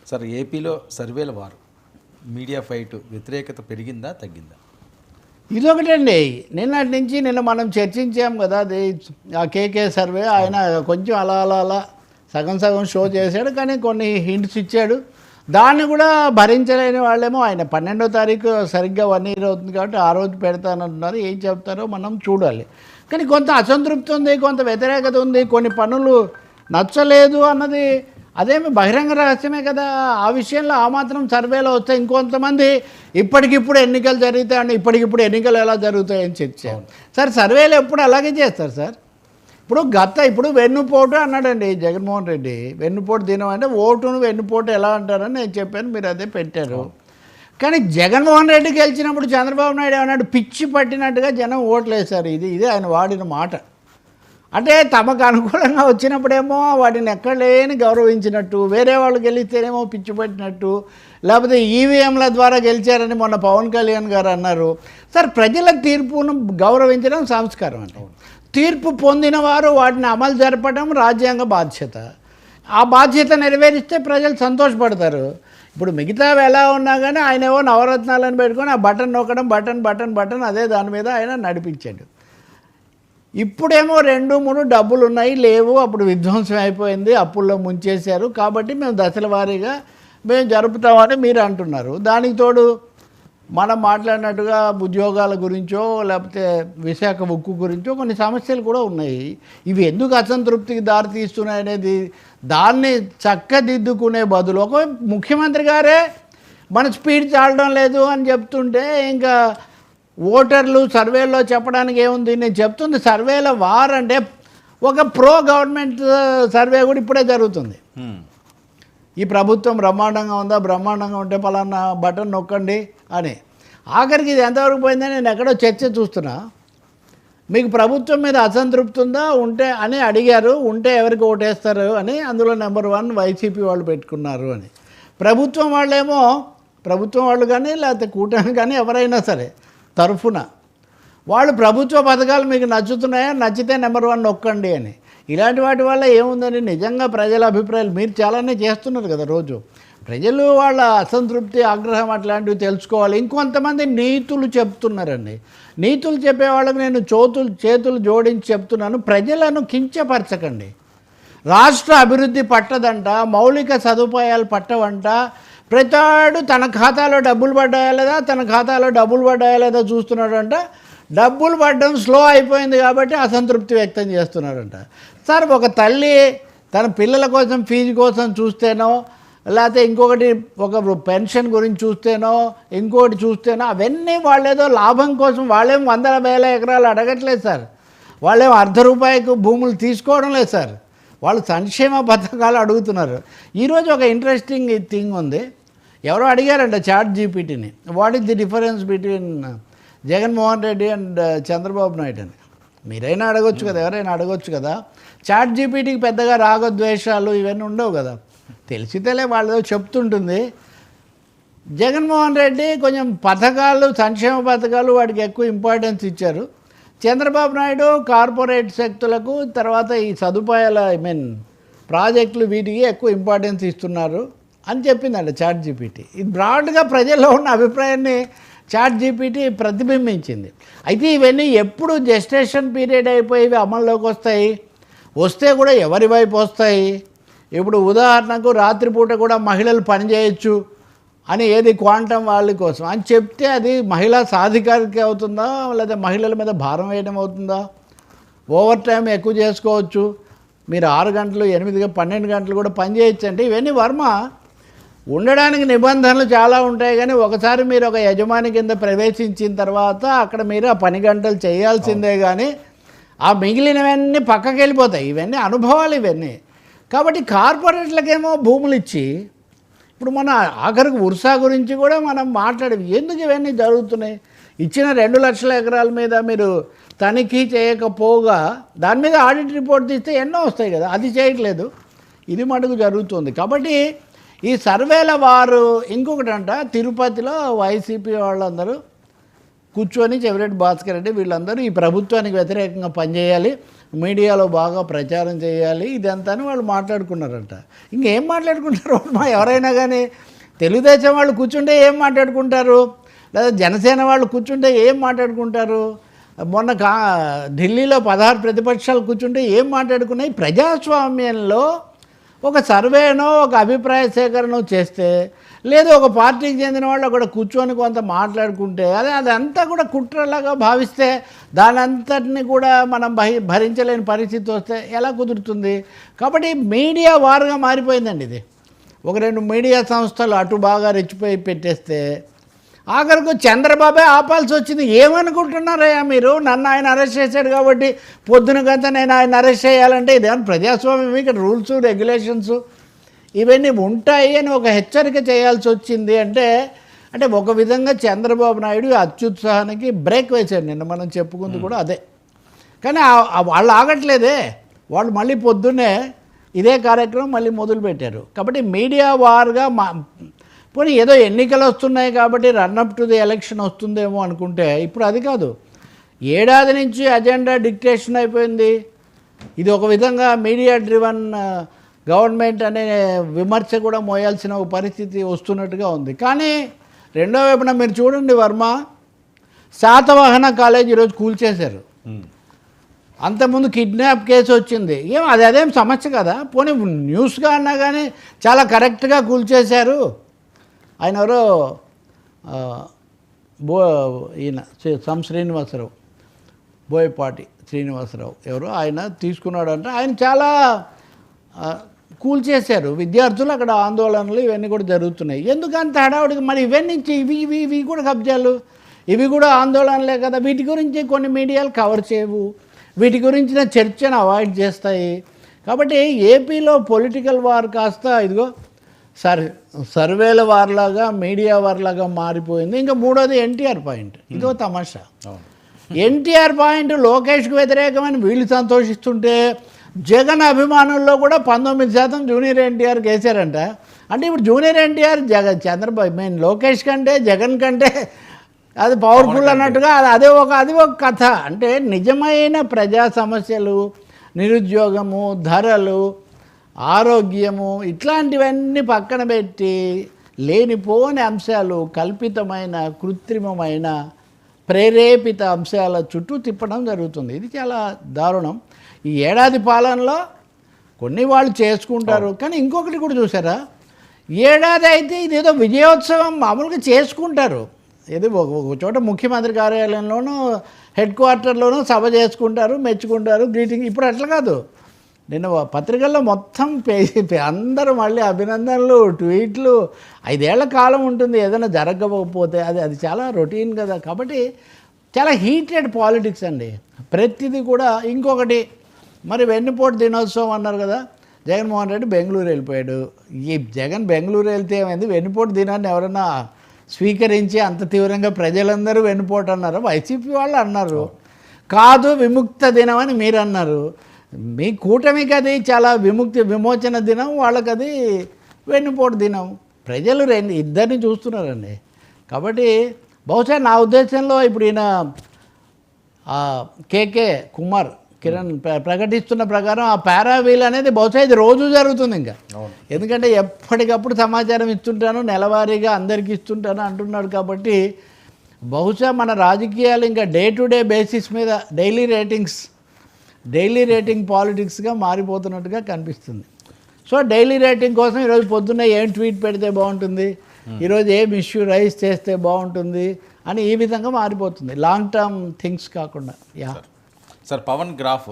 Sir ఏపీలో సర్వేల వారు మీడియా ఫైట్ వ్యతిరేకత పెరిగిందా తగ్గిందా? ఇదొకటండి. నిన్న మనం చర్చించాం కదా, అది ఆ కేకే సర్వే. ఆయన కొంచెం అలా సగం షో చేశాడు, కానీ కొన్ని హింట్స్ ఇచ్చాడు. దాన్ని కూడా భరించలేని వాళ్ళేమో ఆయన 12వ తారీఖు సరిగ్గా 1 year అవుతుంది కాబట్టి ఆ రోజు పెడతానంటున్నారు. ఏం చెప్తారో మనం చూడాలి. కానీ కొంత అసంతృప్తి ఉంది, కొంత వ్యతిరేకత ఉంది, కొన్ని పనులు నచ్చలేదు అన్నది అదేమి బహిరంగ రహస్యమే కదా. ఆ విషయంలో ఆ మాత్రం సర్వేలో వస్తే ఇంకొంతమంది ఇప్పటికిప్పుడు ఎన్నికలు జరుగుతాయని, ఇప్పటికిప్పుడు ఎన్నికలు ఎలా జరుగుతాయని చర్చారు. సార్ సర్వేలు ఎప్పుడు అలాగే చేస్తారు సార్. ఇప్పుడు వెన్నుపోటు అన్నాడండి జగన్మోహన్ రెడ్డి. వెన్నుపోటు దినం అంటే ఓటును వెన్నుపోటు ఎలా అంటారని నేను చెప్పాను, మీరు అదే పెట్టారు. కానీ జగన్మోహన్ రెడ్డి గెలిచినప్పుడు చంద్రబాబు నాయుడు ఏమన్నాడు, పిచ్చి పట్టినట్టుగా జనం ఓట్లు వేశారు. ఇది ఆయన వాడిన మాట. అంటే తమకు అనుకూలంగా వచ్చినప్పుడేమో వాటిని ఎక్కడ లేని గౌరవించినట్టు, వేరే వాళ్ళు గెలిస్తేనేమో పిచ్చి పట్టినట్టు, లేకపోతే ఈవీఎంల ద్వారా గెలిచారని మొన్న పవన్ కళ్యాణ్ గారు అన్నారు. సార్ ప్రజల తీర్పును గౌరవించడం సంస్కారం అంటే. తీర్పు పొందిన వారు వాటిని అమలు జరపడం రాజ్యాంగ బాధ్యత. ఆ బాధ్యత నెరవేరిస్తే ప్రజలు సంతోషపడతారు. ఇప్పుడు మిగతావి ఎలా ఉన్నా కానీ ఆయన ఏవో నవరత్నాలను పెట్టుకొని ఆ బటన్ నొక్కడం, బటన్ అదే దాని మీద ఆయన నడిపించాడు. ఇప్పుడేమో 2-3 డబ్బులు ఉన్నాయి, లేవు, అప్పుడు విధ్వంసం అయిపోయింది, అప్పుల్లో ముంచేశారు, కాబట్టి మేము దశల వారీగా మేము జరుపుతామని మీరు అంటున్నారు. దానికి తోడు మనం మాట్లాడినట్టుగా ఉద్యోగాల గురించో లేకపోతే విశాఖ ఉక్కు గురించో కొన్ని సమస్యలు కూడా ఉన్నాయి. ఇవి ఎందుకు అసంతృప్తికి దారితీస్తున్నాయి అనేది దాన్ని చక్కదిద్దుకునే బదులు ఒక ముఖ్యమంత్రి గారే మన స్పీడ్ చాలడం లేదు అని చెప్తుంటే ఇంకా ఓటర్లు సర్వేలో చెప్పడానికి ఏముంది? నేను చెప్తుంది సర్వేల వార్ అంటే ఒక ప్రో గవర్నమెంట్ సర్వే కూడా ఇప్పుడే జరుగుతుంది. ఈ ప్రభుత్వం బ్రహ్మాండంగా ఉందా, బ్రహ్మాండంగా ఉంటే పలానా బటన్ నొక్కండి అని. ఆఖరికి ఇది ఎంతవరకు పోయిందని నేను ఎక్కడో చర్చ చూస్తున్నా. మీకు ప్రభుత్వం మీద అసంతృప్తి ఉందా, ఉంటే అని అడిగారు, ఉంటే ఎవరికి ఓటేస్తారు అని. అందులో నెంబర్ 1 వైసీపీ వాళ్ళు పెట్టుకున్నారు అని. ప్రభుత్వం వాళ్ళు కానీ లేకపోతే కూటమి కానీ ఎవరైనా సరే తరఫున వాళ్ళు ప్రభుత్వ పథకాలు మీకు నచ్చుతున్నాయా, నచ్చితే నెంబర్ 1 నొక్కండి అని. ఇలాంటి వాటి వల్ల ఏముందని నిజంగా ప్రజల అభిప్రాయాలు మీరు చాలానే చేస్తున్నారు కదా రోజు. ప్రజలు వాళ్ళ అసంతృప్తి, ఆగ్రహం అట్లాంటివి తెలుసుకోవాలి. ఇంకొంతమంది నీతులు చెప్తున్నారండి. నీతులు చెప్పే వాళ్ళకి నేను చేతులు జోడించి చెప్తున్నాను, ప్రజలను కించపరచకండి. రాష్ట్ర అభివృద్ధి పట్టదంట, మౌలిక సదుపాయాలు పట్టవంట, ప్రతాడు తన ఖాతాలో డబ్బులు పడ్డాయా లేదా చూస్తున్నాడంట. డబ్బులు పడడం స్లో అయిపోయింది కాబట్టి అసంతృప్తి వ్యక్తం చేస్తున్నాడంట. సార్ ఒక తల్లి తన పిల్లల కోసం ఫీజు కోసం చూస్తేనో, లేకపోతే ఇంకొకటి ఒక పెన్షన్ గురించి చూస్తేనో, ఇంకొకటి చూస్తేనో, అవన్నీ వాళ్ళేదో లాభం కోసం వాళ్ళేం 100,000 ఎకరాలు అడగట్లేదు సార్. వాళ్ళేం ₹1 భూములు తీసుకోవడం లేదు సార్. వాళ్ళు సంక్షేమ పథకాలు అడుగుతున్నారు. ఈరోజు ఒక ఇంట్రెస్టింగ్ థింగ్ ఉంది. ఎవరో అడిగారంట చాట్ జీపీటీని, what is the difference between Jaganmohan Reddy and Chandrababu Naidu అని. మీరైనా అడగొచ్చు కదా, ఎవరైనా అడగొచ్చు కదా. చాట్ జీపీటీకి పెద్దగా రాగద్వేషాలు ఇవన్నీ ఉండవు కదా, తెలిసితేలే వాళ్ళేదో చెప్తుంటుంది. జగన్మోహన్ రెడ్డి కొంచెం పథకాలు, సంక్షేమ పథకాలు వాటికి ఎక్కువ ఇంపార్టెన్స్ ఇచ్చారు. చంద్రబాబు నాయుడు కార్పొరేట్ శక్తులకు, తర్వాత ఈ సదుపాయాల ప్రాజెక్టులు వీటికి ఎక్కువ ఇంపార్టెన్స్ ఇస్తున్నారు అని చెప్పిందండి చాట్ జీపీటీ. ఇది బ్రాడ్గా ప్రజల్లో ఉన్న అభిప్రాయాన్ని చాట్ జీపీటీ ప్రతిబింబించింది. అయితే ఇవన్నీ ఎప్పుడు జెస్టేషన్ పీరియడ్ అయిపోయి అమల్లోకి వస్తే కూడా ఎవరి వైపు వస్తాయి? ఇప్పుడు ఉదాహరణకు రాత్రిపూట కూడా మహిళలు పనిచేయచ్చు అని, ఏది క్వాంటమ్ వాళ్ళ కోసం అని చెప్తే అది మహిళా సాధికారిక అవుతుందా, లేదా మహిళల మీద భారం వేయడం అవుతుందా? ఓవర్ టైం ఎక్కువ చేసుకోవచ్చు, మీరు 6 గంటలు 12 గంటలు కూడా పనిచేయచ్చు అంటే ఇవన్నీ వర్మ. ఉండడానికి నిబంధనలు చాలా ఉంటాయి, కానీ ఒకసారి మీరు ఒక యజమాని కింద ప్రవేశించిన తర్వాత అక్కడ మీరు ఆ 10 గంటలు చేయాల్సిందే, కానీ ఆ మిగిలినవన్నీ పక్కకి వెళ్ళిపోతాయి. ఇవన్నీ అనుభవాలు ఇవన్నీ. కాబట్టి కార్పొరేట్లకేమో భూములు ఇచ్చి, ఇప్పుడు మన ఆఖరికి ఉర్సా గురించి కూడా మనం మాట్లాడేవి. ఎందుకు ఇవన్నీ జరుగుతున్నాయి? ఇచ్చిన 2 లక్షల ఎకరాల మీద మీరు తనిఖీ చేయకపోగా దాని మీద ఆడిట్ రిపోర్ట్ తీస్తే ఎన్నో వస్తాయి కదా, అది చేయట్లేదు. ఇది మటుకు జరుగుతుంది. కాబట్టి ఈ సర్వేల వారు ఇంకొకటంట, తిరుపతిలో వైసీపీ వాళ్ళందరూ కూర్చొని చెవిరెడ్డి భాస్కర్ రెడ్డి వీళ్ళందరూ ఈ ప్రభుత్వానికి వ్యతిరేకంగా పనిచేయాలి, మీడియాలో బాగా ప్రచారం చేయాలి ఇదంతా అని వాళ్ళు మాట్లాడుకున్నారంట. ఇంకేం మాట్లాడుకుంటారు మా ఎవరైనా కానీ? తెలుగుదేశం వాళ్ళు కూర్చుంటే ఏం మాట్లాడుకుంటారు, లేదా జనసేన వాళ్ళు కూర్చుంటే ఏం మాట్లాడుకుంటారు? మొన్న ఢిల్లీలో 16 ప్రతిపక్షాలు కూర్చుంటే ఏం మాట్లాడుకున్నాయి? ప్రజాస్వామ్యంలో ఒక సర్వేనో ఒక అభిప్రాయ సేకరణ చేస్తే, లేదు ఒక పార్టీకి చెందిన వాళ్ళు అక్కడ కూర్చొని కొంత మాట్లాడుకుంటే అదంతా కూడా కుట్రలాగా భావిస్తే దాని అంతటిని కూడా మనం భరించలేని పరిస్థితి వస్తే ఎలా కుదురుతుంది? కాబట్టి మీడియా వారుగా మారిపోయిందండి ఇది. ఒక 2 మీడియా సంస్థలు అటు బాగా రెచ్చిపోయి పెట్టేస్తే ఆఖరికి చంద్రబాబే ఆపాల్సి వచ్చింది. ఏమనుకుంటున్నారయ్యా మీరు? నన్ను ఆయన అరెస్ట్ చేశాడు కాబట్టి పొద్దున గంట నేను ఆయన అరెస్ట్ చేయాలంటే ఇదేమన్నా ప్రజాస్వామ్యం? ఇక్కడ రూల్స్ రెగ్యులేషన్స్ ఇవన్నీ ఉంటాయి అని ఒక హెచ్చరిక చేయాల్సి వచ్చింది. అంటే ఒక విధంగా చంద్రబాబు నాయుడు అత్యుత్సాహానికి బ్రేక్ వేశాడు. నిన్న మనం చెప్పుకుంది కూడా అదే. కానీ వాళ్ళు ఆగట్లేదే, వాళ్ళు మళ్ళీ పొద్దున్నే ఇదే కార్యక్రమం మళ్ళీ మొదలుపెట్టారు. కాబట్టి మీడియా వారుగా పోనీ ఏదో ఎన్నికలు వస్తున్నాయి కాబట్టి రన్అప్ టు ది ఎలక్షన్ వస్తుందేమో అనుకుంటే ఇప్పుడు అది కాదు. ఏడాది నుంచి అజెండా డిక్టేషన్ అయిపోయింది. ఇది ఒక విధంగా మీడియా డ్రివన్ గవర్నమెంట్ అనే విమర్శ కూడా మోయాల్సిన ఒక పరిస్థితి వస్తున్నట్టుగా ఉంది. కానీ రెండో వైపున మీరు చూడండి వర్మ, శాతవాహన కాలేజ్ ఈరోజు కూల్చేశారు. అంతకుముందు కిడ్నాప్ కేసు వచ్చింది. అదేం సమస్య కదా? పోనీ న్యూస్గా అన్నా కానీ చాలా కరెక్ట్గా కూల్చేశారు. ఆయన ఎవరో ఈయన శ్రీనివాసరావు, బోయపాటి శ్రీనివాసరావు ఎవరో ఆయన తీసుకున్నాడంటే ఆయన చాలా కూల్చేశారు. విద్యార్థులు అక్కడ ఆందోళనలు ఇవన్నీ కూడా జరుగుతున్నాయి. ఎందుకంత హడావుడికి మరి ఇవన్నీ ఇవి కూడా కబ్జాలు, ఇవి కూడా ఆందోళనలే కదా. వీటి గురించి కొన్ని మీడియాలు కవర్ చేయవు, వీటి గురించిన చర్చను అవాయిడ్ చేస్తాయి. కాబట్టి ఏపీలో పొలిటికల్ వార్ కాస్త ఇదిగో సర్వేల వార్లాగా మీడియా వార్లాగా మారిపోయింది. ఇంకా మూడోది ఎన్టీఆర్ పాయింట్. ఇదో తమాషా. ఎన్టీఆర్ పాయింట్ లోకేష్కు వ్యతిరేకమని వీళ్ళు సంతోషిస్తుంటే జగన్ అభిమానుల్లో కూడా 19% జూనియర్ ఎన్టీఆర్కి వేసారంట. అంటే ఇప్పుడు జూనియర్ ఎన్టీఆర్ చంద్రబాబు మెయిన్ లోకేష్ కంటే జగన్ కంటే అది పవర్ఫుల్ అన్నట్టుగా అది ఒక కథ. అంటే నిజమైన ప్రజా సమస్యలు, నిరుద్యోగము, ధరలు, ఆరోగ్యము ఇట్లాంటివన్నీ పక్కన పెట్టి లేనిపోని అంశాలు, కల్పితమైన కృత్రిమమైన ప్రేరేపిత అంశాల చుట్టూ తిప్పడం జరుగుతుంది. ఇది చాలా దారుణం. ఈ ఏడాది పాలనలో కొన్ని వాళ్ళు చేసుకుంటారు. కానీ ఇంకొకటి కూడా చూసారా, ఏడాది అయితే ఇదేదో విజయోత్సవం మామూలుగా చేసుకుంటారు. ఇది ఒక చోట ముఖ్యమంత్రి కార్యాలయంలోనూ హెడ్ క్వార్టర్లోనూ సభ చేసుకుంటారు, మెచ్చుకుంటారు, గ్రీటింగ్. ఇప్పుడు అట్లా కాదు. నిన్న పత్రికల్లో మొత్తం అందరూ మళ్ళీ అభినందనలు, ట్వీట్లు. 5 ఏళ్ల కాలం ఉంటుంది ఏదైనా జరగకపోతే. అది చాలా రొటీన్ కదా. కాబట్టి చాలా హీటెడ్ పాలిటిక్స్ అండి ప్రతిదీ కూడా. ఇంకొకటి మరి వెన్నుపోటు దినోత్సవం అన్నారు కదా, జగన్మోహన్ రెడ్డి బెంగళూరు వెళ్ళిపోయాడు. ఈ జగన్ బెంగళూరు వెళ్తే ఏమైంది? వెన్నుపోటు దినాన్ని ఎవరైనా స్వీకరించి అంత తీవ్రంగా ప్రజలందరూ వెన్నుపోటు అన్నారు. వైసీపీ వాళ్ళు అన్నారు కాదు, విముక్త దినం అని మీరు అన్నారు. మీ కూటమికి అది చాలా విమోచన దినం, వాళ్ళకి అది వెన్నుపోటు దినం. ప్రజలు ఇద్దరిని చూస్తున్నారండి. కాబట్టి బహుశా నా ఉద్దేశంలో ఇప్పుడు ఈయన కేకే కుమార్ కిరణ్ ప్రకటిస్తున్న ప్రకారం ఆ పారావీల్ అనేది బహుశా ఇది రోజు జరుగుతుంది ఇంకా. ఎందుకంటే ఎప్పటికప్పుడు సమాచారం ఇస్తుంటాను, నెలవారీగా అందరికీ ఇస్తుంటాను అంటున్నాడు. కాబట్టి బహుశా మన రాజకీయాలు ఇంకా డే టు డే బేసిస్ మీద డైలీ రేటింగ్ పాలిటిక్స్గా మారిపోతున్నట్టుగా కనిపిస్తుంది. సో డైలీ రేటింగ్ కోసం ఈరోజు పొద్దున్న ఏం ట్వీట్ పెడితే బాగుంటుంది, ఈరోజు ఏం ఇష్యూ రైజ్ చేస్తే బాగుంటుంది అని ఈ విధంగా మారిపోతుంది, లాంగ్ టర్మ్ థింగ్స్ కాకుండా. Sir Pawan graph